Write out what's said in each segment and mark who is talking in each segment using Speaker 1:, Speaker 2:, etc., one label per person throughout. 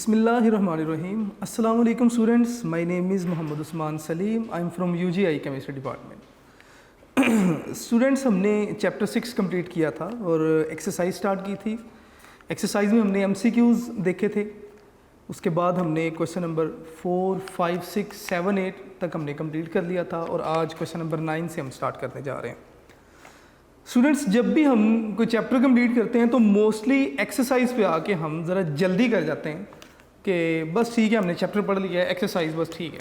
Speaker 1: बिस्मिल्लाहिर्रहमानिर्रहीम। अस्सलाम वालेकुम students, my name is Mohammad Usman Salim. I am from UGI chemistry department. Students, हमने चैप्टर 6 कंप्लीट किया था और एक्सरसाइज स्टार्ट की थी। एक्सरसाइज में हमने एमसीक्यूज़ देखे थे, उसके बाद हमने क्वेश्चन नंबर 4, 5, 6, 7, 8 तक हमने कंप्लीट कर लिया था और आज क्वेश्चन नंबर 9 से हम स्टार्ट करने जा रहे हैं। स्टूडेंट्स, जब भी हम कोई चैप्टर कंप्लीट करते हैं तो मोस्टली एक्सरसाइज पे आके हम ज़रा जल्दी कर जाते हैं कि बस ठीक है, हमने चैप्टर पढ़ लिया है, एक्सरसाइज बस ठीक है।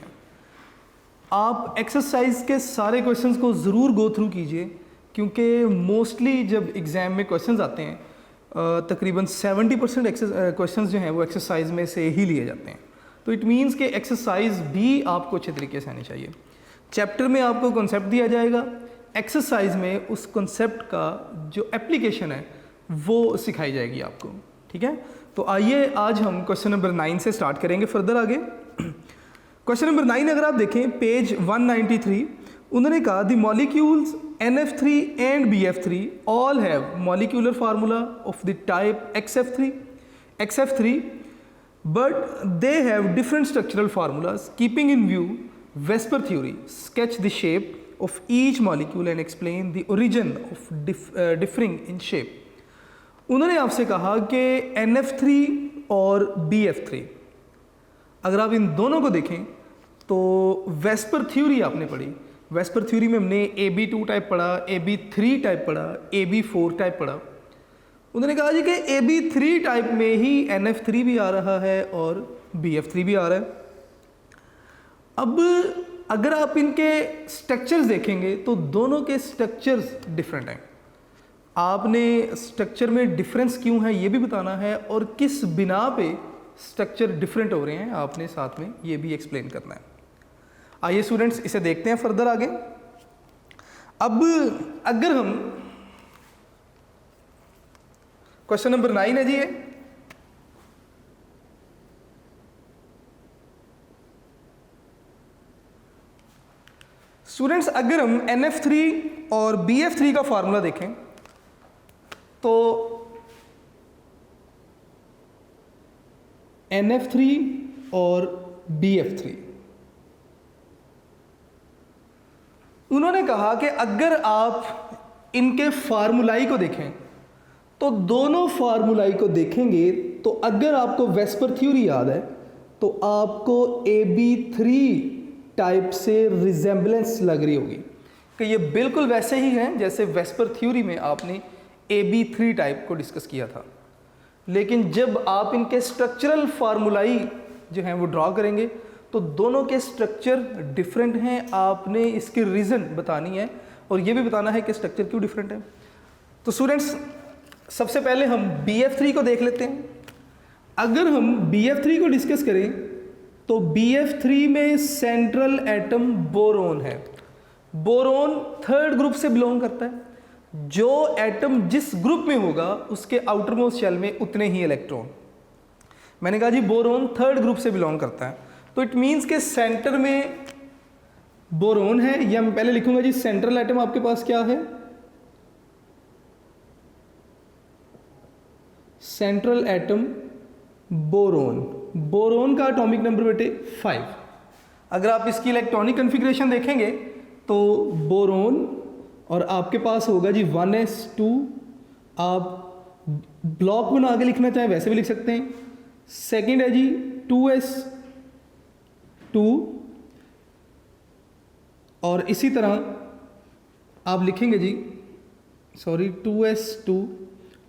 Speaker 1: आप एक्सरसाइज के सारे क्वेश्चंस को ज़रूर गो थ्रू कीजिए, क्योंकि मोस्टली जब एग्ज़ाम में क्वेश्चंस आते हैं तकरीबन 70% क्वेश्चंस जो हैं वो एक्सरसाइज में से ही लिए जाते हैं। तो इट मीन्स कि एक्सरसाइज भी आपको अच्छे तरीके से आनी चाहिए। चैप्टर में आपको कॉन्सेप्ट दिया जाएगा, एक्सरसाइज में उस कॉन्सेप्ट का जो एप्लीकेशन है वो सिखाई जाएगी आपको। ठीक है, तो आइए आज हम क्वेश्चन नंबर 9 से स्टार्ट करेंगे फर्दर आगे। क्वेश्चन नंबर 9 अगर आप देखें पेज 193, उन्होंने कहा the molecules NF3 and BF3 all have molecular formula of the type XF3 but they have different structural formulas keeping in view VSEPR theory sketch the shape of each molecule and explain the origin of differing in shape। उन्होंने आपसे कहा कि NF3 और BF3 अगर आप इन दोनों को देखें तो वेस्पर थ्योरी आपने पढ़ी। वेस्पर थ्योरी में हमने AB2 टाइप पढ़ा, AB3 टाइप पढ़ा, AB4 टाइप पढ़ा। उन्होंने कहा जी कि AB3 टाइप में ही NF3 भी आ रहा है और BF3 भी आ रहा है। अब अगर आप इनके स्ट्रक्चर्स देखेंगे तो दोनों के स्ट्रक्चर्स डिफरेंट हैं। आपने स्ट्रक्चर में डिफरेंस क्यों है ये भी बताना है और किस बिना पे स्ट्रक्चर डिफरेंट हो रहे हैं आपने साथ में ये भी एक्सप्लेन करना है। आइए स्टूडेंट्स इसे देखते हैं फर्दर आगे। अब अगर हम क्वेश्चन नंबर 9 है जी ये, स्टूडेंट्स अगर हम NF3 और BF3 का फार्मूला देखें तो NF3 और BF3 उन्होंने कहा कि अगर आप इनके फार्मूलाई को देखें तो दोनों फार्मूलाई को देखेंगे तो अगर आपको वेस्पर थ्योरी याद है तो आपको AB3 टाइप से रिजेंबलेंस लग रही होगी कि ये बिल्कुल वैसे ही हैं जैसे वेस्पर थ्योरी में आपने AB3 टाइप को डिस्कस किया था। लेकिन जब आप इनके स्ट्रक्चरल फार्मूलाई जो हैं वो ड्रॉ करेंगे तो दोनों के स्ट्रक्चर डिफरेंट हैं। आपने इसकी रीज़न बतानी है और ये भी बताना है कि स्ट्रक्चर क्यों डिफरेंट है। तो स्टूडेंट्स सबसे पहले हम BF3 को देख लेते हैं। अगर हम BF3 को डिस्कस करें तो BF3 में सेंट्रल एटम बोरोन है। बोरोन थर्ड ग्रुप से बिलोंग करता है। जो एटम जिस ग्रुप में होगा उसके आउटर मोस्ट शेल में उतने ही इलेक्ट्रॉन। मैंने कहा जी बोरोन थर्ड ग्रुप से बिलोंग करता है, तो इट मीन्स के सेंटर में बोरोन है। या मैं पहले लिखूंगा जी सेंट्रल एटम आपके पास क्या है, सेंट्रल एटम बोरोन। बोरोन का एटॉमिक नंबर बेटे 5। अगर आप इसकी इलेक्ट्रॉनिक कॉन्फ़िगरेशन देखेंगे तो बोरोन और आपके पास होगा जी 1s2। आप ब्लॉक बना के लिखना चाहें वैसे भी लिख सकते हैं। सेकंड है जी 2s2 और इसी तरह आप लिखेंगे जी 2s2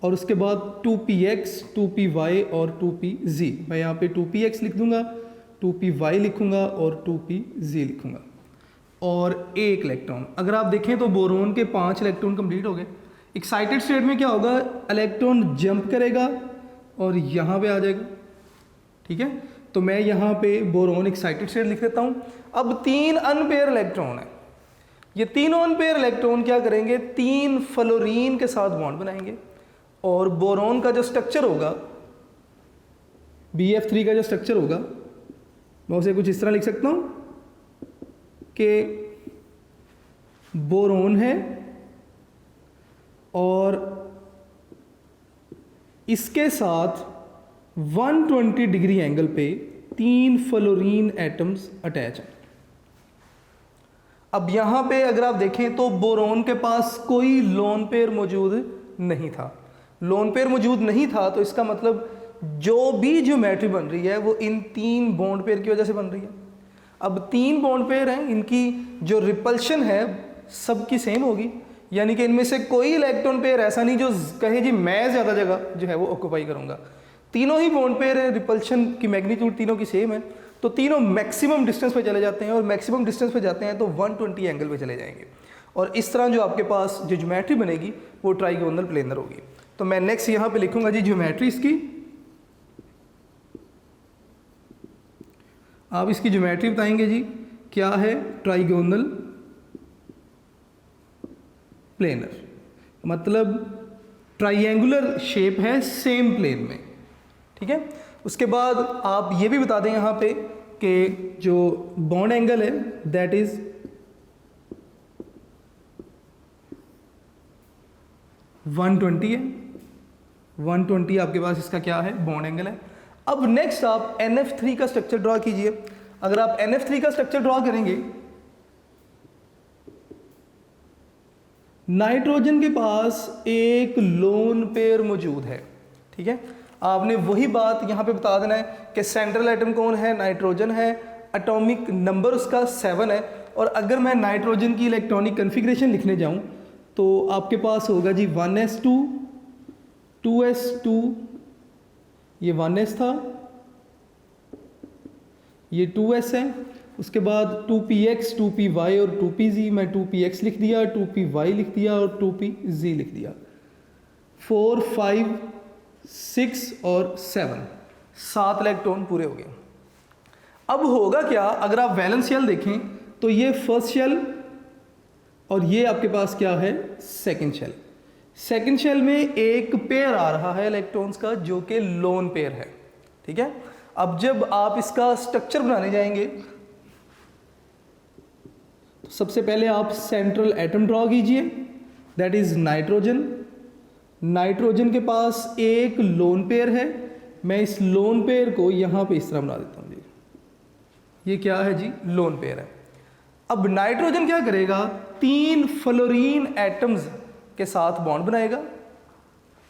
Speaker 1: और उसके बाद 2px, 2py और 2pz। मैं यहाँ पे 2px लिख दूंगा, 2py लिखूंगा और 2pz लिखूंगा और एक इलेक्ट्रॉन। अगर आप देखें तो बोरोन के 5 इलेक्ट्रॉन कंप्लीट हो गए। एक्साइटेड स्टेट में क्या होगा, इलेक्ट्रॉन जंप करेगा और यहाँ पे आ जाएगा। ठीक है, तो मैं यहाँ पे बोरोन एक्साइटेड स्टेट लिख देता हूँ। अब 3 अनपेयर इलेक्ट्रॉन है। ये तीनों अनपेयर इलेक्ट्रॉन क्या करेंगे, 3 फ्लोरीन के साथ बॉन्ड बनाएंगे और बोरोन का जो स्ट्रक्चर होगा, BF3 का जो स्ट्रक्चर होगा, मैं उसे कुछ इस तरह लिख सकता हूं कि बोरोन है और इसके साथ 120 डिग्री एंगल पे 3 फ्लोरीन एटम्स अटैच हैं। अब यहाँ पे अगर आप देखें तो बोरोन के पास कोई लोन पेयर मौजूद नहीं था। लोन पेयर मौजूद नहीं था तो इसका मतलब जो भी ज्योमेट्री बन रही है वो इन 3 बॉन्ड पेयर की वजह से बन रही है। अब 3 बॉन्ड पेयर हैं, इनकी जो रिपल्शन है सबकी सेम होगी, यानी कि इनमें से कोई इलेक्ट्रॉन पेयर ऐसा नहीं जो कहे जी मैं ज़्यादा जगह जो है वो ऑक्यूपाई करूँगा। तीनों ही बॉन्ड पेयर है, रिपल्शन की मैग्नीट्यूड तीनों की सेम है, तो तीनों मैक्सिमम डिस्टेंस पे चले जाते हैं और मैक्सिमम डिस्टेंस पे जाते हैं तो 120 एंगल पे चले जाएंगे और इस तरह जो आपके पास जो ज्योमेट्री बनेगी वो ट्राइगोनल प्लेनर होगी। तो मैं नेक्स्ट यहाँ पे लिखूंगा जी ज्योमेट्री इसकी। आप इसकी ज्योमेट्री बताएंगे जी क्या है, ट्राइगोनल प्लेनर, मतलब ट्राइएंगुलर शेप है सेम प्लेन में, ठीक है। उसके बाद आप ये भी बता दें यहाँ पे कि जो बॉन्ड एंगल है दैट इज 120 है, 120 आपके पास इसका क्या है, बॉन्ड एंगल है। अब नेक्स्ट आप NF3 का स्ट्रक्चर ड्रॉ कीजिए। अगर आप NF3 का स्ट्रक्चर ड्रॉ करेंगे, नाइट्रोजन के पास एक लोन पेयर मौजूद है, ठीक है। आपने वही बात यहाँ पे बता देना है कि सेंट्रल एटम कौन है, नाइट्रोजन है, एटॉमिक नंबर उसका 7 है। और अगर मैं नाइट्रोजन की इलेक्ट्रॉनिक कन्फिग्रेशन लिखने जाऊँ तो आपके पास होगा जी 1s2 2s2, ये 1s था, ये 2s है, उसके बाद 2px 2py और 2pz, मैं 2px लिख दिया, 2py लिख दिया और 2pz लिख दिया। 4 5 6 और 7 इलेक्ट्रॉन पूरे हो गए। अब होगा क्या, अगर आप वैलेंस शेल देखें तो ये फर्स्ट शेल और ये आपके पास क्या है, सेकंड शेल। सेकंड शेल में एक पेयर आ रहा है इलेक्ट्रॉन्स का जो कि लोन पेयर है, ठीक है। अब जब आप इसका स्ट्रक्चर बनाने जाएंगे तो सबसे पहले आप सेंट्रल एटम ड्रॉ कीजिए, दैट इज नाइट्रोजन। नाइट्रोजन के पास एक लोन पेयर है, मैं इस लोन पेयर को यहां पे इस तरह बना देता हूं जी, ये क्या है जी, लोन पेयर है। अब नाइट्रोजन क्या करेगा, 3 फ्लोरीन एटम्स के साथ बॉन्ड बनाएगा,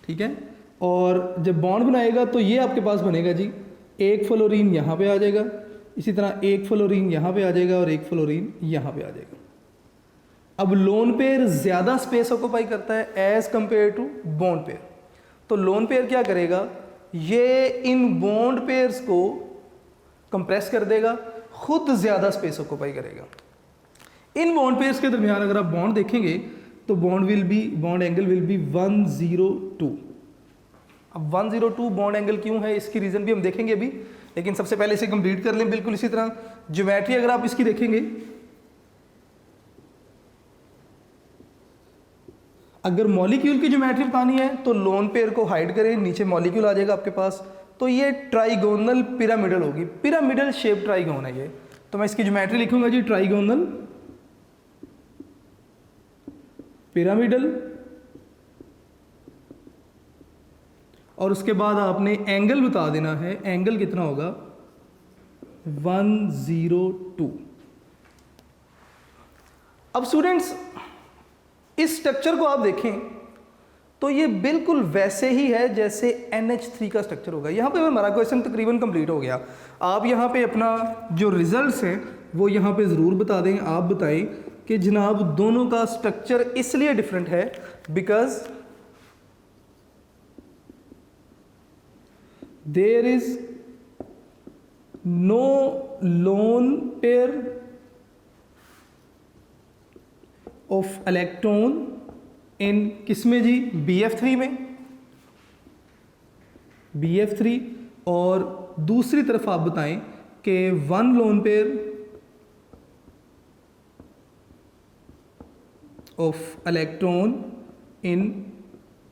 Speaker 1: ठीक है। और जब बॉन्ड बनाएगा तो ये आपके पास बनेगा जी, एक फ्लोरीन यहाँ पे आ जाएगा, इसी तरह एक फ्लोरीन यहाँ पे आ जाएगा और एक फ्लोरीन यहाँ पे आ जाएगा। अब लोन पेयर ज़्यादा स्पेस ऑक्यूपाई करता है as compare to bond pair, तो लोन पेयर क्या करेगा, ये इन बॉन्ड पेयर्स को कंप्रेस कर देगा, खुद ज़्यादा स्पेस ऑक्यूपाई करेगा। इन बॉन्ड पेयर्स के दरमियान अगर आप बॉन्ड देखेंगे तो बॉन्ड एंगल विल बी 102। अब 102 बॉन्ड एंगल क्यों है, इसकी रीज़न भी हम देखेंगे अभी, लेकिन सबसे पहले इसे कंप्लीट कर लें। बिल्कुल इसी तरह ज्योमेट्री अगर आप इसकी देखेंगे, अगर मॉलिक्यूल की ज्योमेट्री बतानी है तो लोन पेयर को हाइड करें, नीचे मॉलिक्यूल आ जाएगा आपके पास, तो ये ट्राइगोनल पिरामिडल होगी, पिरामिडल शेप ट्राइगोन है ये। तो मैं इसकी ज्योमेट्री लिखूंगा जी, ट्राइगोनल पिरामिडल, और उसके बाद आपने एंगल बता देना है, एंगल कितना होगा, 102। अब स्टूडेंट्स इस स्ट्रक्चर को आप देखें तो ये बिल्कुल वैसे ही है जैसे NH3 का स्ट्रक्चर होगा। यहाँ पे हमारा क्वेश्चन तकरीबन कंप्लीट हो गया। आप यहाँ पे अपना जो रिजल्ट्स हैं वो यहाँ पे ज़रूर बता दें। आप बताएं कि जनाब दोनों का स्ट्रक्चर इसलिए डिफरेंट है because there is no lone pair of electron in किसमें जी, BF3 में, BF3। और दूसरी तरफ आप बताएं कि 1 loan pair of electron in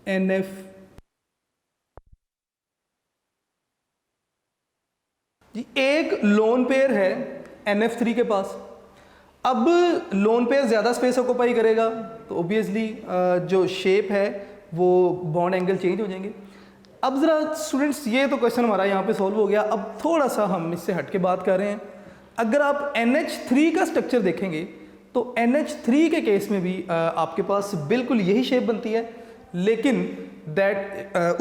Speaker 1: NF। जी एक लोन पेयर है NF3 के पास। अब लोन पेयर ज़्यादा स्पेस ऑक्यूपाई करेगा तो ऑब्वियसली जो शेप है वो बॉन्ड एंगल चेंज हो जाएंगे। अब ज़रा स्टूडेंट्स, ये तो क्वेश्चन हमारा यहाँ पे सॉल्व हो गया। अब थोड़ा सा हम इससे हट के बात कर रहे हैं। अगर आप NH3 का स्ट्रक्चर देखेंगे तो NH3 के केस में भी आपके पास बिल्कुल यही शेप बनती है, लेकिन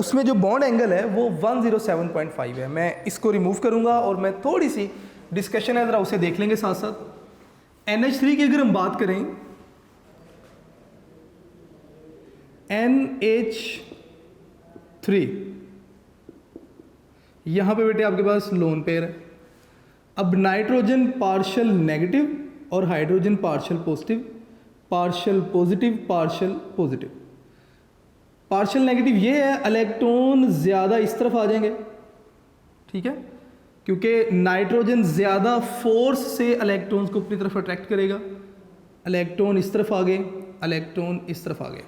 Speaker 1: उसमें जो बॉन्ड एंगल है वो 107.5 है। मैं इसको रिमूव करूंगा और मैं थोड़ी सी डिस्कशन है ज़रा उसे देख लेंगे साथ साथ। NH3 की अगर हम बात करें, NH3 यहाँ पे बेटे आपके पास लोन पेयर है। अब नाइट्रोजन पार्शियल नेगेटिव और hydrogen partial positive, partial positive, partial positive. Partial negative ये है, इलेक्ट्रॉन ज़्यादा इस तरफ आ जाएंगे, ठीक है, क्योंकि नाइट्रोजन ज़्यादा फोर्स से इलेक्ट्रॉन्स को अपनी तरफ अट्रैक्ट करेगा। इलेक्ट्रॉन इस तरफ आ गए, इलेक्ट्रॉन इस तरफ आ गए।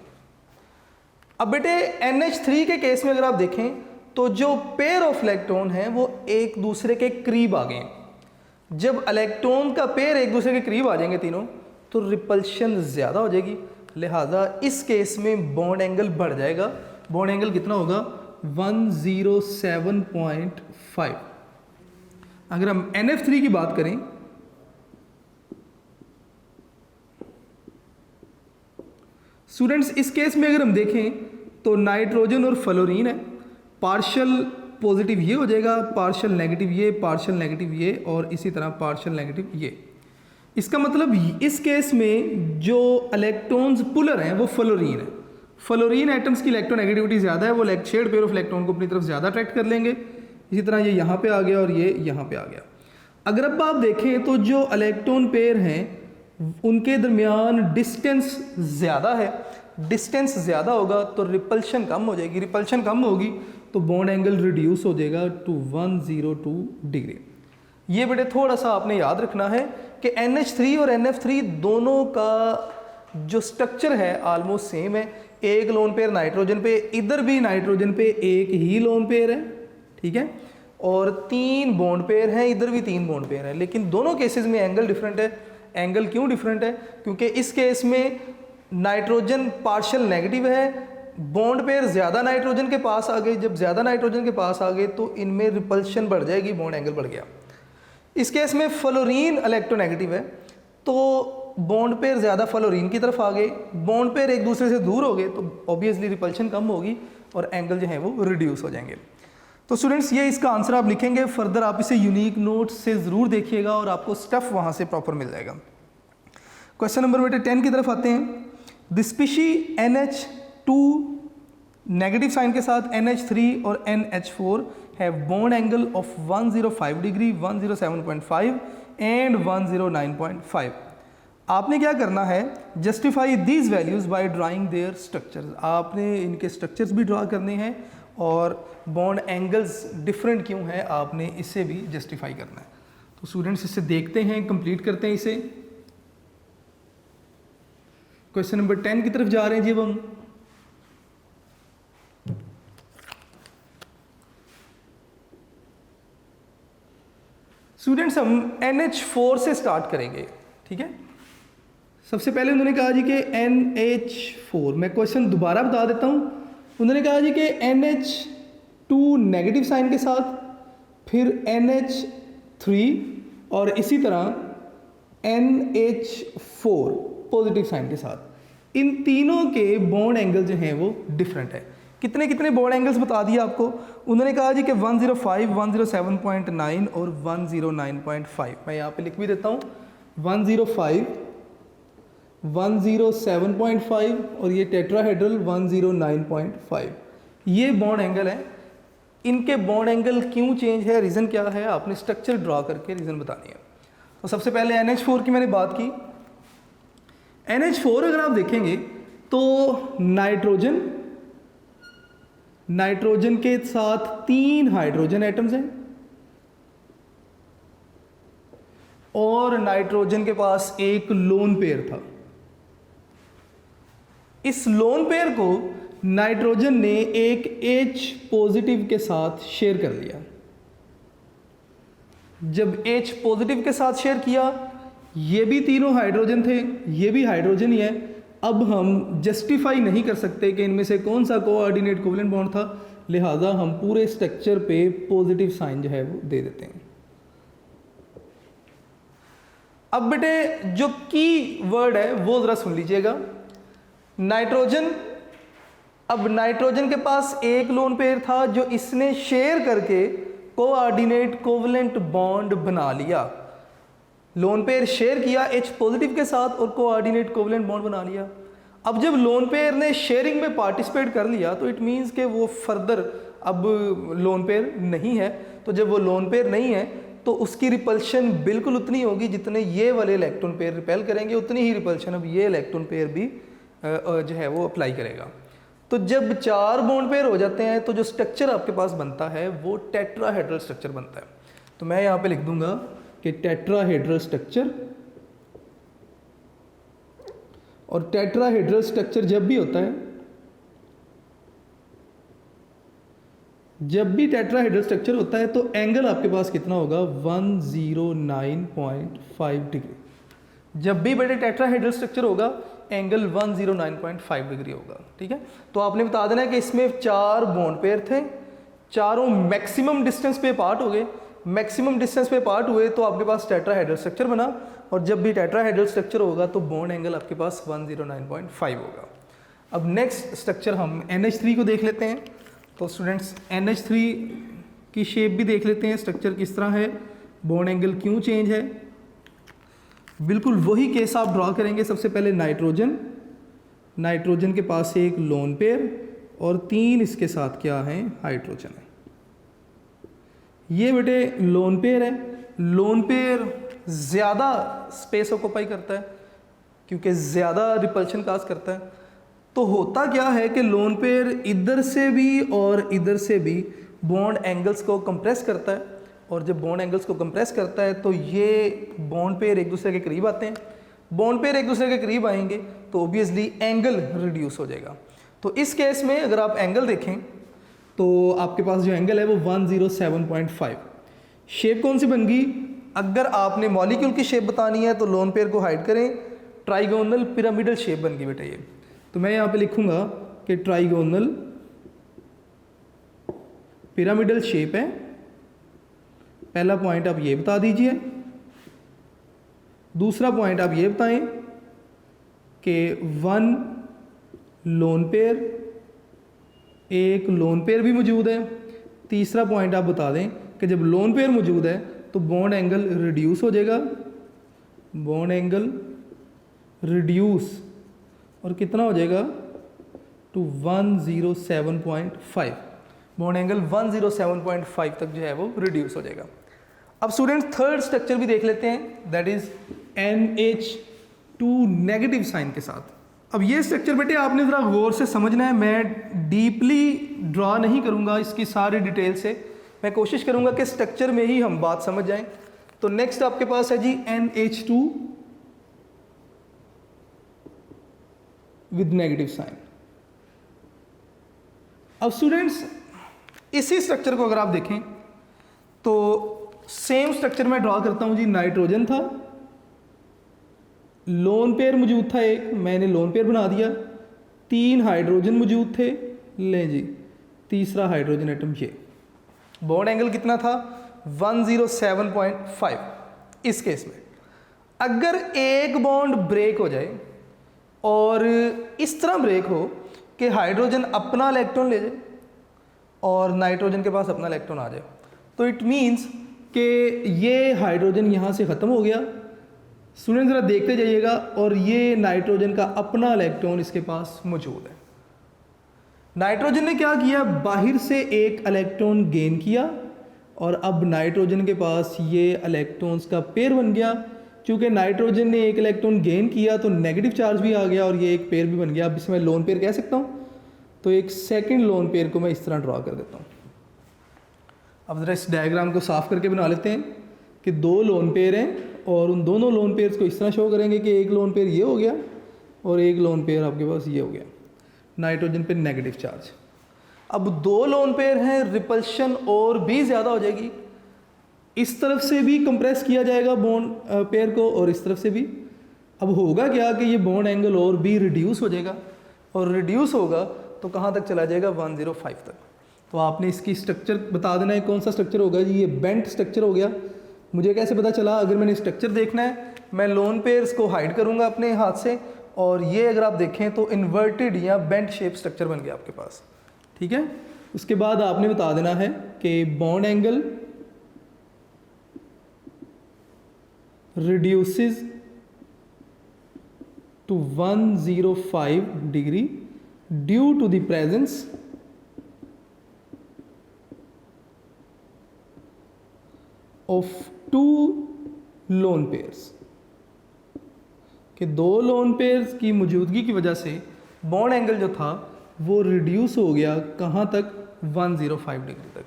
Speaker 1: अब बेटे NH3 के केस में अगर आप देखें तो जो पेयर ऑफ इलेक्ट्रॉन है वो एक दूसरे के करीब आ गए। जब इलेक्ट्रॉन का पेयर एक दूसरे के करीब आ जाएंगे तीनों, तो रिपल्शन ज़्यादा हो जाएगी, लिहाजा इस केस में बॉन्ड एंगल बढ़ जाएगा। बॉन्ड एंगल कितना होगा? 107.5। अगर हम NF3 की बात करें, स्टूडेंट्स इस केस में अगर हम देखें तो नाइट्रोजन और फ्लोरीन है, पार्शियल पॉजिटिव ये हो जाएगा, पार्शियल नेगेटिव ये, पार्शियल नेगेटिव ये, और इसी तरह पार्शियल नेगेटिव ये। इसका मतलब इस केस में जो इलेक्ट्रॉन्स पुलर हैं वो फ्लोरीन है। फ्लोरीन एटम्स की इलेक्ट्रोनेगेटिविटी ज़्यादा है, वो शेयर्ड पेयर ऑफ इलेक्ट्रॉन को अपनी तरफ ज़्यादा अट्रैक्ट कर लेंगे। इसी तरह ये यहाँ पे आ गया और ये यहाँ पे आ गया। अगर अब आप देखें तो जो इलेक्ट्रॉन पेयर हैं उनके दरमियान डिस्टेंस ज़्यादा है, डिस्टेंस ज़्यादा होगा तो रिपल्शन कम हो जाएगी, रिपल्शन कम होगी तो बॉन्ड एंगल रिड्यूस हो जाएगा टू 102 डिग्री। ये बेटे थोड़ा सा आपने याद रखना है कि NH3 और NF3 दोनों का जो स्ट्रक्चर है ऑलमोस्ट सेम है। एक लोन पेयर नाइट्रोजन पे, इधर भी नाइट्रोजन पे एक ही लोन पेयर है, ठीक है, और 3 बॉन्ड पेयर हैं, इधर भी 3 बॉन्ड पेयर हैं, लेकिन दोनों केसेस में एंगल डिफरेंट है। एंगल क्यों डिफरेंट है? क्योंकि इस केस में नाइट्रोजन पार्शियल नेगेटिव है, बॉन्ड पेयर ज़्यादा नाइट्रोजन के पास आ गए। जब ज़्यादा नाइट्रोजन के पास आ गए तो इनमें रिपल्शन बढ़ जाएगी, बॉन्ड एंगल बढ़ गया। इस केस में फ्लोरीन इलेक्ट्रोनेगेटिव है तो बॉन्ड पेयर ज़्यादा फ्लोरीन की तरफ आ गए, बॉन्ड पेयर एक दूसरे से दूर हो गए तो ऑब्वियसली रिपल्शन कम होगी और एंगल जो है वो रिड्यूस हो जाएंगे। तो स्टूडेंट्स ये इसका आंसर आप लिखेंगे। फर्दर आप इसे यूनिक नोट से ज़रूर देखिएगा और आपको स्टफ वहाँ से प्रॉपर मिल जाएगा। क्वेश्चन नंबर बेटे 10 की तरफ आते हैं। The species NH2 negative sign के साथ NH3 और NH4 have bond angle of 105 degree, 107.5 and 109.5। आपने क्या करना है? Justify these values by drawing their structures. आपने इनके स्ट्रक्चर्स भी ड्रा करने हैं और बॉन्ड एंगल्स डिफरेंट क्यों है आपने इसे भी जस्टिफाई करना है। तो स्टूडेंट्स इसे देखते हैं, कंप्लीट करते हैं इसे। क्वेश्चन नंबर 10 की तरफ जा रहे हैं जी अब हम। स्टूडेंट्स हम NH4 से स्टार्ट करेंगे, ठीक है। सबसे पहले उन्होंने कहा जी कि NH4, मैं क्वेश्चन दोबारा बता देता हूँ। उन्होंने कहा जी कि NH2 नेगेटिव साइन के साथ, फिर NH3 और इसी तरह NH4 पॉजिटिव साइन के साथ। इन तीनों के बॉन्ड एंगल जो हैं वो डिफरेंट है। कितने कितने बॉन्ड एंगल्स बता दिए आपको। उन्होंने कहा जी कि 105, 107.9 और 109.5। मैं यहाँ पे लिख भी देता हूँ 105, 107.5 और ये टेट्राहेड्रल 109.5। ये बॉन्ड एंगल है। इनके बॉन्ड एंगल क्यों चेंज है, रीज़न क्या है, आपने स्ट्रक्चर ड्रॉ करके रीज़न बतानी है। तो सबसे पहले NH4 की मैंने बात की। NH4 अगर आप देखेंगे तो नाइट्रोजन के साथ 3 हाइड्रोजन एटम्स हैं और नाइट्रोजन के पास एक लोन पेयर था। इस लोन पेयर को नाइट्रोजन ने एक H पॉजिटिव के साथ शेयर कर लिया। जब H पॉजिटिव के साथ शेयर किया, ये भी तीनों हाइड्रोजन थे, ये भी हाइड्रोजन ही है। अब हम जस्टिफाई नहीं कर सकते कि इनमें से कौन सा कोऑर्डिनेट कोवेलेंट बॉन्ड था, लिहाजा हम पूरे स्ट्रक्चर पे पॉजिटिव साइन जो है वो दे देते हैं। अब बेटे जो की वर्ड है वो ज़रा सुन लीजिएगा, नाइट्रोजन। अब नाइट्रोजन के पास एक लोन पेयर था जो इसने शेयर करके कोऑर्डिनेट कोवलेंट बॉन्ड बना लिया। लोन पेयर शेयर किया H पॉजिटिव के साथ और कोऑर्डिनेट कोवलेंट बॉन्ड बना लिया। अब जब लोन पेयर ने शेयरिंग में पार्टिसिपेट कर लिया तो इट मीन्स कि वो फर्दर अब लोन पेयर नहीं है। तो जब वो लोन पेयर नहीं है तो उसकी रिपल्शन बिल्कुल उतनी होगी जितने ये वाले इलेक्ट्रॉन पेयर रिपेल करेंगे, उतनी ही रिपल्शन अब ये इलेक्ट्रॉन पेयर भी जो है वो अप्लाई करेगा। तो जब 4 बॉन्ड पेयर हो जाते हैं तो जो स्ट्रक्चर आपके पास बनता है वो टेट्राहेड्रल स्ट्रक्चर बनता है। तो मैं यहाँ पे लिख दूंगा कि टेट्राहेड्रल स्ट्रक्चर, और टेट्राहेड्रल स्ट्रक्चर जब भी होता है, जब भी टेट्राहेड्रल स्ट्रक्चर होता है तो एंगल आपके पास कितना होगा 109.5 डिग्री। जब भी बेटे टेट्राहेड्रल स्ट्रक्चर होगा एंगल 109.5 डिग्री होगा। ठीक है, तो आपने बता देना है कि इसमें 4 बॉन्ड पेयर थे, चारों मैक्सिमम डिस्टेंस पे पार्ट हो गए। मैक्सिमम डिस्टेंस पे पार्ट हुए तो आपके पास टेट्राहेड्रल स्ट्रक्चर बना, और जब भी टेट्राहेड्रल स्ट्रक्चर होगा तो बॉन्ड एंगल आपके पास 109.5 होगा। अब नेक्स्ट स्ट्रक्चर हम NH3 को देख लेते हैं। तो स्टूडेंट्स NH3 की शेप भी देख लेते हैं, स्ट्रक्चर किस तरह है, बॉन्ड एंगल क्यों चेंज है। बिल्कुल वही केस आप ड्रॉ करेंगे। सबसे पहले नाइट्रोजन, नाइट्रोजन के पास एक लोन पेयर और 3 इसके साथ क्या है, हाइड्रोजन है। ये बेटे लोन पेयर है। लोन पेयर ज़्यादा स्पेस ऑक्यूपाई करता है क्योंकि ज़्यादा रिपल्शन काज करता है। तो होता क्या है कि लोन पेयर इधर से भी और इधर से भी बॉन्ड एंगल्स को कंप्रेस करता है, और जब बॉन्ड एंगल्स को कंप्रेस करता है तो ये बॉन्ड पेयर एक दूसरे के करीब आते हैं। बॉन्ड पेयर एक दूसरे के करीब आएंगे तो ऑब्वियसली एंगल रिड्यूस हो जाएगा। तो इस केस में अगर आप एंगल देखें तो आपके पास जो एंगल है वो 107.5। शेप कौन सी बन गई, अगर आपने मॉलिक्यूल की शेप बतानी है तो लोन पेयर को हाइड करें, ट्राइगोनल पिरामिडल शेप बन गई बेटा ये। तो मैं यहाँ पे लिखूंगा कि ट्राइगोनल पिरामिडल शेप है। पहला पॉइंट आप ये बता दीजिए। दूसरा पॉइंट आप ये बताएं कि 1 लोन पेयर, एक लोन पेयर भी मौजूद है। तीसरा पॉइंट आप बता दें कि जब लोन पेयर मौजूद है तो बॉन्ड एंगल रिड्यूस हो जाएगा, बॉन्ड एंगल रिड्यूस, और कितना हो जाएगा टू 107.5। बॉन्ड एंगल 107.5 तक जो है वो रिड्यूस हो जाएगा। अब स्टूडेंट थर्ड स्ट्रक्चर भी देख लेते हैं, that is NH2 negative sign के साथ। अब ये स्ट्रक्चर बेटे आपने ज़रा गौर से समझना है। मैं डीपली ड्रॉ नहीं करूँगा इसकी सारी डिटेल से, मैं कोशिश करूँगा कि स्ट्रक्चर में ही हम बात समझ जाएं। तो नेक्स्ट आपके पास है जी NH2 विद नेगेटिव साइन। अब स्टूडेंट्स इसी स्ट्रक्चर को अगर आप देखें तो सेम स्ट्रक्चर मैं ड्रॉ करता हूँ जी। नाइट्रोजन था, लोन पेयर मौजूद था एक, मैंने लोन पेयर बना दिया। 3 हाइड्रोजन मौजूद थे, लें जी तीसरा हाइड्रोजन एटम ये। बॉन्ड एंगल कितना था 107.5। इस केस में अगर एक बॉन्ड ब्रेक हो जाए और इस तरह ब्रेक हो कि हाइड्रोजन अपना इलेक्ट्रॉन ले जाए और नाइट्रोजन के पास अपना इलेक्ट्रॉन आ जाए, तो इट मीन्स कि ये हाइड्रोजन यहाँ से ख़त्म हो गया। स्टूडेंट ज़रा देखते जाइएगा, और ये नाइट्रोजन का अपना इलेक्ट्रॉन इसके पास मौजूद है। नाइट्रोजन ने क्या किया, बाहर से एक इलेक्ट्रॉन गेन किया, और अब नाइट्रोजन के पास ये इलेक्ट्रॉन्स का पेयर बन गया। क्योंकि नाइट्रोजन ने एक इलेक्ट्रॉन गेन किया तो नेगेटिव चार्ज भी आ गया और ये एक पेयर भी बन गया। अब इसे मैं लोन पेयर कह सकता हूँ। तो एक सेकंड लोन पेयर को मैं इस तरह ड्रॉ कर देता हूँ। अब ज़रा इस डायग्राम को साफ करके बना लेते हैं कि 2 लोन पेयर हैं, और उन दोनों लोन पेयर्स को इस तरह शो करेंगे कि एक लोन पेयर ये हो गया और एक लोन पेयर आपके पास ये हो गया, नाइट्रोजन पे नेगेटिव चार्ज। अब 2 लोन पेयर हैं, रिपल्शन और भी ज़्यादा हो जाएगी। इस तरफ से भी कंप्रेस किया जाएगा बॉन्ड पेयर को, और इस तरफ से भी। अब होगा क्या कि ये बॉन्ड एंगल और भी रिड्यूस हो जाएगा, और रिड्यूस होगा तो कहाँ तक चला जाएगा 105 तक। तो आपने इसकी स्ट्रक्चर बता देना है, कौन सा स्ट्रक्चर होगा जी, ये बेंट स्ट्रक्चर हो गया। मुझे कैसे पता चला? अगर मैंने स्ट्रक्चर देखना है, मैं लोन पेयर्स को हाइड करूँगा अपने हाथ से, और ये अगर आप देखें तो इन्वर्टेड या बेंट शेप स्ट्रक्चर बन गया आपके पास, ठीक है। उसके बाद आपने बता देना है कि bond angle reduces to 105 degree due to the presence of two lone pairs, कि दो लोन पेयर्स की मौजूदगी की वजह से बॉन्ड एंगल जो था वो रिड्यूस हो गया कहाँ तक? 105 डिग्री तक।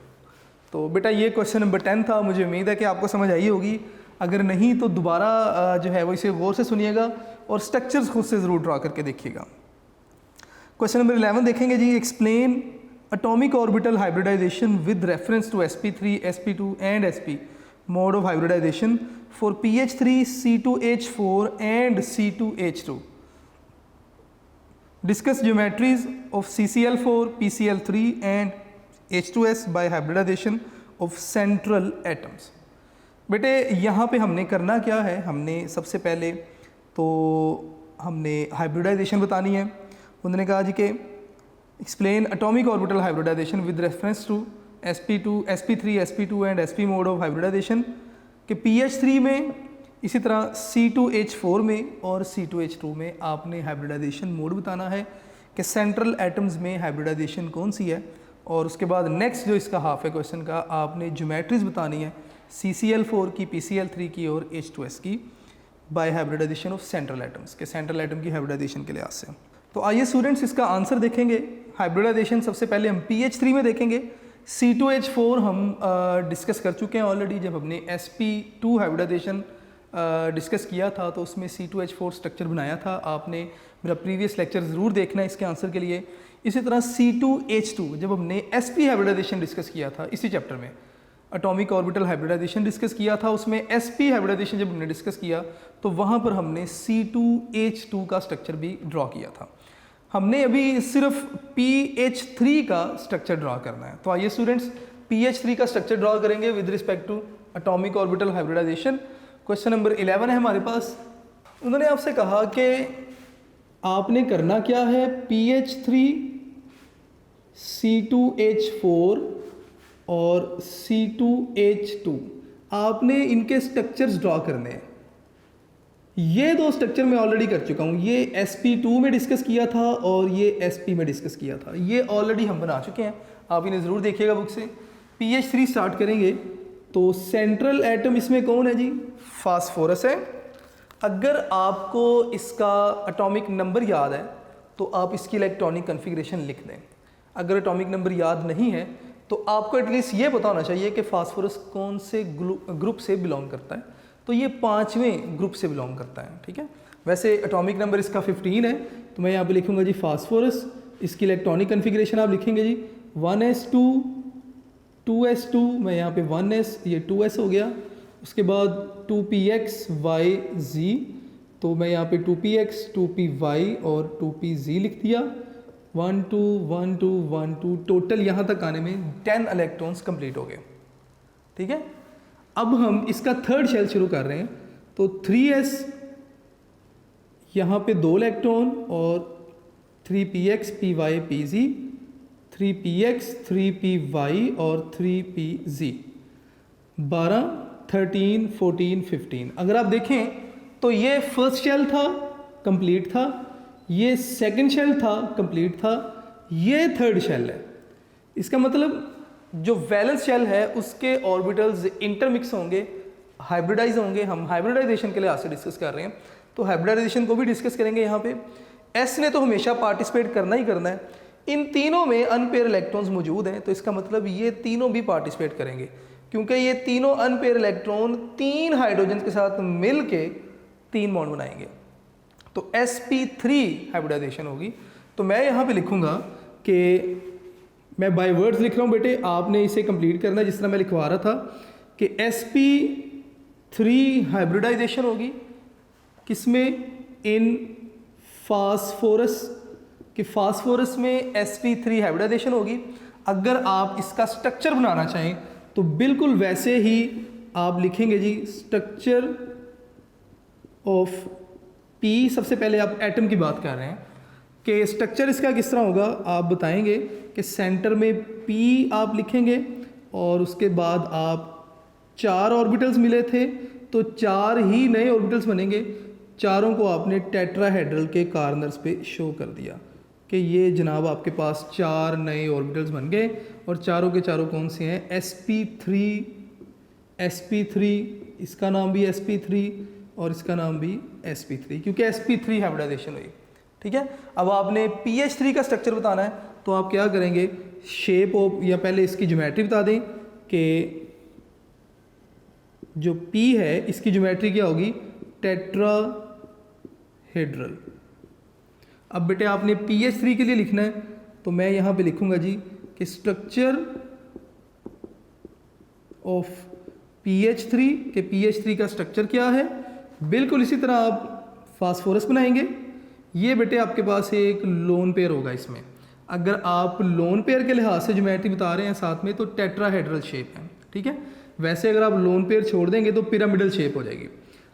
Speaker 1: तो बेटा ये क्वेश्चन नंबर 10 था। मुझे उम्मीद है कि आपको समझ आई होगी। अगर नहीं तो दोबारा जो है वो इसे गौर से सुनिएगा और स्ट्रक्चर्स खुद से ज़रूर ड्रा करके देखिएगा। क्वेश्चन नंबर 11 देखेंगे जी। Explain atomic orbital hybridisation with reference to sp3, sp2 and sp mode of hybridization for pH3, C2H4 and C2H2। Discuss geometries of CCl4, PCl3 and H2S by hybridisation of central atoms. बेटे यहाँ पे हमने करना क्या है, हमने सबसे पहले तो हमने हाइब्रिडाइजेशन बतानी है। उन्होंने कहा जी कि explain atomic orbital hybridisation with reference to sp2, sp3, sp2 and sp mode of hybridisation कि pH3 में, इसी तरह C2H4 में और C2H2 में आपने हाइब्रिडाइजेशन मोड बताना है कि सेंट्रल एटम्स में हाइब्रिडाइजेशन कौन सी है। और उसके बाद नेक्स्ट जो इसका हाफ है क्वेश्चन का, आपने ज्योमेट्रीज बतानी है CCl4 की, PCl3 की और H2S की by hybridisation of central atoms के सेंट्रल एटम की हाइब्रिडाइजेशन के लिहाज से। तो आइए स्टूडेंट्स इसका आंसर देखेंगे। हाइब्रिडाइजेशन सबसे पहले हम pH3 में देखेंगे। C2H4 हम डिस्कस कर चुके हैं ऑलरेडी, जब हमने sp2 हाइब्रिडाइजेशन डिस्कस किया था तो उसमें C2H4 स्ट्रक्चर बनाया था। आपने मेरा प्रीवियस लेक्चर ज़रूर देखना है इसके आंसर के लिए। इसी तरह C2H2 जब हमने sp हाइब्रिडाइजेशन डिस्कस किया था इसी चैप्टर में, एटॉमिक ऑर्बिटल हाइब्रिडाइजेशन डिस्कस किया था, उसमें sp हाइब्रिडाइजेशन जब हमने डिस्कस किया तो वहाँ पर हमने C2H2 का स्ट्रक्चर भी ड्रॉ किया था। हमने अभी सिर्फ pH3 का स्ट्रक्चर ड्रॉ करना है। तो आइए स्टूडेंट्स pH3 का स्ट्रक्चर ड्रॉ करेंगे with respect to atomic orbital hybridisation. Question number 11 है हमारे पास। उन्होंने आपसे कहा कि आपने करना क्या है, pH3, C2H4 और C2H2 आपने इनके स्ट्रक्चर्स ड्रॉ करने हैं। ये दो स्ट्रक्चर मैं ऑलरेडी कर चुका हूँ, ये sp2 में डिस्कस किया था और ये sp में डिस्कस किया था, ये ऑलरेडी हम बना चुके हैं। आप इन्हें ज़रूर देखिएगा बुक से। pH3 स्टार्ट करेंगे तो सेंट्रल एटम इसमें कौन है जी? फास्फोरस है। अगर आपको इसका एटॉमिक नंबर याद है तो आप इसकी इलेक्ट्रॉनिक कन्फिग्रेशन लिख दें। अगर एटॉमिक नंबर याद नहीं है तो आपको एटलीस्ट ये पता होना चाहिए कि फास्फोरस कौन से ग्रुप से बिलोंग करता है। तो ये 5वें ग्रुप से बिलोंग करता है, ठीक है। वैसे एटॉमिक नंबर इसका 15 है, तो मैं यहाँ पे लिखूँगा जी फास्फोरस। इसकी इलेक्ट्रॉनिक कन्फिग्रेशन आप लिखेंगे जी 1s2, 2s2, मैं यहाँ पे 1s, ये 2s हो गया। उसके बाद 2px,y,z, तो मैं यहाँ पे 2px, 2py और 2pz लिख दिया। 1 2 1 2 1 2, टोटल यहाँ तक आने में 10 इलेक्ट्रॉन्स कंप्लीट हो गए, ठीक है। अब हम इसका थर्ड शेल शुरू कर रहे हैं, तो 3s यहाँ पे 2 इलेक्ट्रॉन और 3px, py, pz, 3px, 3py और 3pz, 12, 13, 14, 15। अगर आप देखें तो ये फर्स्ट शेल था, कंप्लीट था, ये सेकंड शेल था, कंप्लीट था, ये थर्ड शेल है। इसका मतलब जो वैलेंस शेल है उसके ऑर्बिटल्स इंटरमिक्स होंगे, हाइब्रिडाइज होंगे। हम हाइब्रिडाइजेशन के लिए आज से डिस्कस कर रहे हैं, तो हाइब्रिडाइजेशन को भी डिस्कस करेंगे। यहाँ पे एस ने तो हमेशा पार्टिसिपेट करना ही करना है। इन तीनों में अनपेयर इलेक्ट्रॉन्स मौजूद हैं, तो इसका मतलब ये तीनों भी पार्टिसिपेट करेंगे, क्योंकि ये तीनों अनपेयर इलेक्ट्रॉन 3 हाइड्रोजन के साथ मिल के 3 बॉन्ड बनाएंगे। तो sp3 हाइब्रिडाइजेशन होगी। तो मैं यहाँ पे लिखूँगा कि मैं बाय वर्ड्स लिख रहा हूँ बेटे, आपने इसे कंप्लीट करना है जिस तरह मैं लिखवा रहा था कि sp3 हाइब्रिडाइजेशन होगी किसमें? इन फास्फोरस, कि फास्फोरस में sp3 हाइब्रिडाइजेशन होगी। अगर आप इसका स्ट्रक्चर बनाना चाहें तो बिल्कुल वैसे ही आप लिखेंगे जी, स्ट्रक्चर ऑफ पी। सबसे पहले आप एटम की बात कर रहे हैं कि स्ट्रक्चर इसका किस तरह होगा, आप बताएंगे कि सेंटर में पी आप लिखेंगे और उसके बाद आप 4 ऑर्बिटल्स मिले थे तो 4 ही नए ऑर्बिटल्स बनेंगे। चारों को आपने टेट्राहेड्रल के कॉर्नर्स पे शो कर दिया कि ये जनाब आपके पास 4 नए ऑर्बिटल्स बन गए और चारों के चारों कौन से हैं, sp3, इसका नाम भी sp3 और इसका नाम भी sp3, क्योंकि sp3 हाइब्रिडाइजेशन हुई। ठीक है, अब आपने pH3 का स्ट्रक्चर बताना है तो आप क्या करेंगे, शेप ऑफ, या पहले इसकी ज्योमेट्री बता दें कि जो P है इसकी ज्योमेट्री क्या होगी, टेट्राहेड्रल। अब बेटे आपने pH3 के लिए लिखना है तो मैं यहाँ पे लिखूँगा जी कि स्ट्रक्चर ऑफ pH3 के pH3 का स्ट्रक्चर क्या है। बिल्कुल इसी तरह आप फास्फोरस बनाएंगे। ये बेटे आपके पास एक लोन पेयर होगा। इसमें अगर आप लोन पेयर के लिहाज से ज्योमेट्री बता रहे हैं साथ में तो टेट्राहेड्रल शेप है। ठीक है, वैसे अगर आप लोन पेयर छोड़ देंगे तो पिरामिडल शेप हो जाएगी।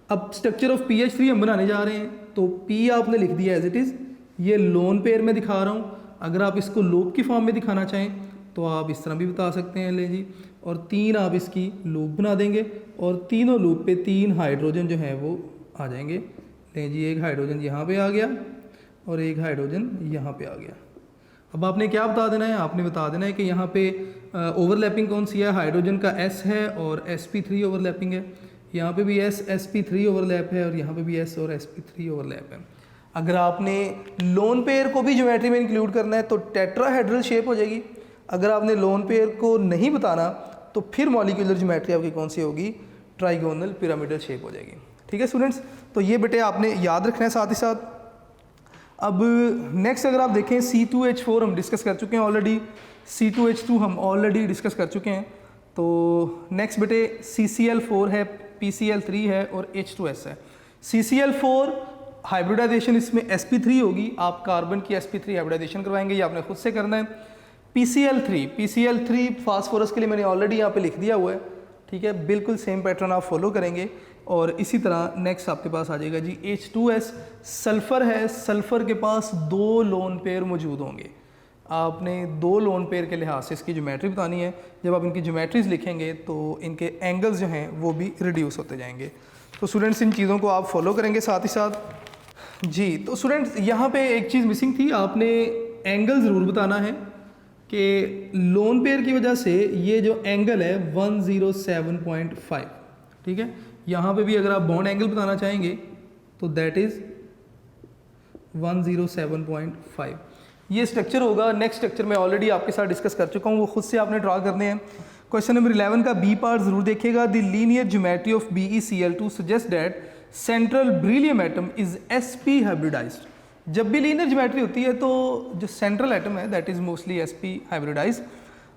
Speaker 1: अब स्ट्रक्चर ऑफ pH3 हम बनाने जा रहे हैं तो P आपने लिख दिया एज इट इज़, ये लोन पेयर में दिखा रहा हूँ। अगर आप इसको लूप की फॉर्म में दिखाना चाहें तो आप इस तरह भी बता सकते हैं, ले जी, और 3 आप इसकी लूप बना देंगे और तीनों लूप पे 3 हाइड्रोजन जो हैं वो आ जाएंगे। ले जी, एक हाइड्रोजन यहाँ पे आ गया और एक हाइड्रोजन यहाँ पे आ गया। अब आपने क्या बता देना है, आपने बता देना है कि यहाँ पे ओवरलैपिंग कौन सी है, हाइड्रोजन का S है और sp3 ओवरलैपिंग है। यहाँ पे भी sp3 ओवरलैप है और यहाँ पे भी S और sp3 ओवरलैप है। अगर आपने लोन पेयर को भी ज्योमेट्री में इंक्लूड करना है तो टेट्राहेड्रल शेप हो जाएगी। अगर आपने लोन पेयर को नहीं बताना तो फिर मॉलिक्यूलर ज्योमेट्री आपकी कौन सी होगी, ट्राइगोनल पिरामिडल शेप हो जाएगी। ठीक है स्टूडेंट्स, तो ये बेटे आपने याद रखना है साथ ही साथ। अब नेक्स्ट अगर आप देखें C2H4 हम डिस्कस कर चुके हैं ऑलरेडी, C2H2 हम ऑलरेडी डिस्कस कर चुके हैं। तो नेक्स्ट बेटे CCl4 है, PCl3 है और H2S है। CCl4 हाइब्रिडाइजेशन इसमें sp3 होगी, आप कार्बन की sp3 हाइब्रिडाइजेशन करवाएंगे, ये आपने खुद से करना है। PCl3 फास्फोरस के लिए मैंने ऑलरेडी यहाँ पे लिख दिया हुआ है। ठीक है, बिल्कुल सेम पैटर्न आप फॉलो करेंगे। और इसी तरह नेक्स्ट आपके पास आ जाएगा जी H2S, सल्फ़र है, सल्फ़र के पास 2 लोन पेयर मौजूद होंगे। आपने 2 लोन पेयर के लिहाज से इसकी ज्योमेट्री बतानी है। जब आप इनकी ज्योमेट्रीज लिखेंगे तो इनके एंगल्स जो हैं वो भी रिड्यूस होते जाएंगे। तो स्टूडेंट्स इन चीज़ों को आप फॉलो करेंगे साथ ही साथ जी। तो स्टूडेंट्स यहाँ पे एक चीज़ मिसिंग थी, आपने एंगल ज़रूर बताना है कि लोन पेयर की वजह से ये जो एंगल है 107.5। ठीक है, यहाँ पे भी अगर आप बॉन्ड एंगल बताना चाहेंगे तो दैट इज़ 107.5। ये स्ट्रक्चर होगा। नेक्स्ट स्ट्रक्चर मैं ऑलरेडी आपके साथ डिस्कस कर चुका हूँ, वो खुद से आपने ड्रा करने हैं। क्वेश्चन नंबर 11 का बी पार्ट ज़रूर देखिएगा। The linear geometry of BeCl2 suggest that central beryllium atom is sp hybridised. जब भी लीनियर ज्योमेट्री होती है तो जो सेंट्रल एटम है that is mostly sp hybridised.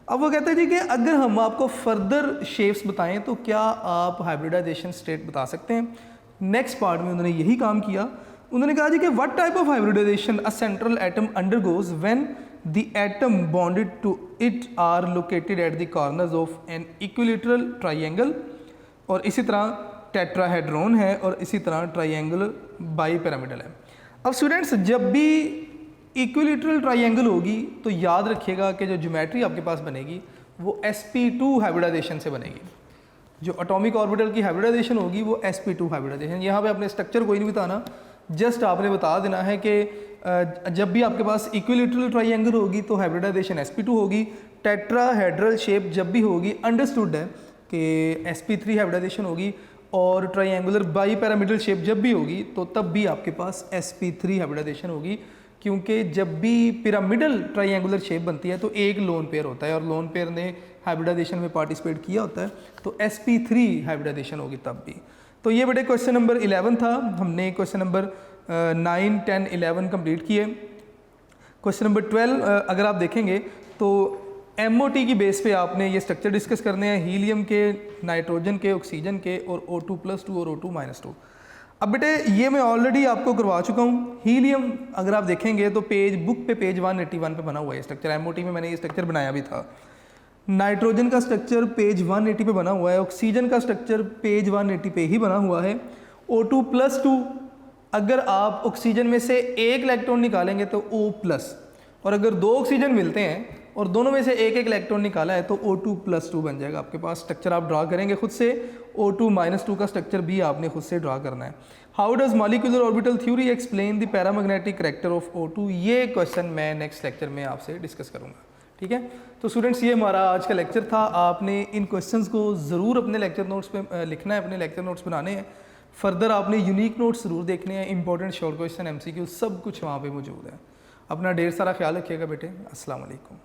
Speaker 1: अब वो कहते हैं जी कि अगर हम आपको फर्दर शेप्स बताएं तो क्या आप हाइब्रिडाइजेशन स्टेट बता सकते हैं। नेक्स्ट पार्ट में उन्होंने यही काम किया। उन्होंने कहा जी कि what type of hybridisation a central atom undergoes when the atom bonded to it are located at the corners of an equilateral triangle. और इसी तरह टेट्राहेड्रॉन है और इसी तरह ट्राइंगुलर बाईपिरामिडल है। अब स्टूडेंट्स जब भी इक्विलैटरल ट्राइंगल होगी तो याद रखिएगा कि जो ज्योमेट्री आपके पास बनेगी वो sp2 हाइब्रिडाइजेशन से बनेगी। जो एटॉमिक ऑर्बिटल की हाइब्रिडाइजेशन होगी वो sp2 हाइब्रिडाइजेशन। यहाँ पे आपने स्ट्रक्चर कोई नहीं बताना, जस्ट आपने बता देना है कि जब भी आपके पास इक्विलैटरल ट्राइंगल होगी तो हाइब्रिडाइजेशन sp2 होगी। टेट्राहेड्रल शेप जब भी होगी अंडरस्टूड है कि sp3 हाइब्रिडाइजेशन होगी। और ट्राइंगुलर बाईपिरामिडल शेप जब भी होगी तो तब भी आपके पास sp3 हाइब्रिडाइजेशन होगी, क्योंकि जब भी पिरामिडल ट्राइंगुलर शेप बनती है तो एक लोन पेयर होता है और लोन पेयर ने हाइब्रिडाइजेशन में पार्टिसिपेट किया होता है तो sp3 हाइब्रिडाइजेशन होगी तब भी। तो ये बेटे क्वेश्चन नंबर 11 था। हमने क्वेश्चन नंबर 9, 10, 11 कंप्लीट किए। क्वेश्चन नंबर 12 अगर आप देखेंगे तो MOT की बेस पे आपने ये स्ट्रक्चर डिस्कस करने हैं, हीलियम के, नाइट्रोजन के, ऑक्सीजन के और O2+2 और O2-2। अब बेटे ये मैं ऑलरेडी आपको करवा चुका हूँ। हीलियम अगर आप देखेंगे तो बुक पे पेज 181 पे बना हुआ है स्ट्रक्चर, एमओटी में मैंने ये स्ट्रक्चर बनाया भी था। नाइट्रोजन का स्ट्रक्चर पेज 180 पे बना हुआ है, ऑक्सीजन का स्ट्रक्चर पेज 180 पे ही बना हुआ है। O2+2, अगर आप ऑक्सीजन में से एक इलेक्ट्रॉन निकालेंगे तो O+, और अगर दो ऑक्सीजन मिलते हैं और दोनों में से एक एक इलेक्ट्रॉन निकाला है तो O2+2 बन जाएगा आपके पास। स्ट्रक्चर आप ड्रा करेंगे खुद से, O2-2 का स्ट्रक्चर भी आपने खुद से ड्रा करना है। How does molecular orbital theory explain the paramagnetic character of O2, ये क्वेश्चन मैं नेक्स्ट लेक्चर में आपसे डिस्कस करूंगा। ठीक है, तो स्टूडेंट्स ये हमारा आज का लेक्चर था। आपने इन क्वेश्चंस को ज़रूर अपने लेक्चर नोट्स पे लिखना है, अपने लेक्चर नोट्स बनाने हैं। फर्दर आपने यूनिक नोट्स ज़रूर देखने हैं, इंपॉर्टेंट शॉर्ट क्वेश्चन, MCQ सब कुछ वहाँ पे मौजूद है। अपना ढेर सारा ख्याल रखिएगा बेटे। अस्सलाम वालेकुम।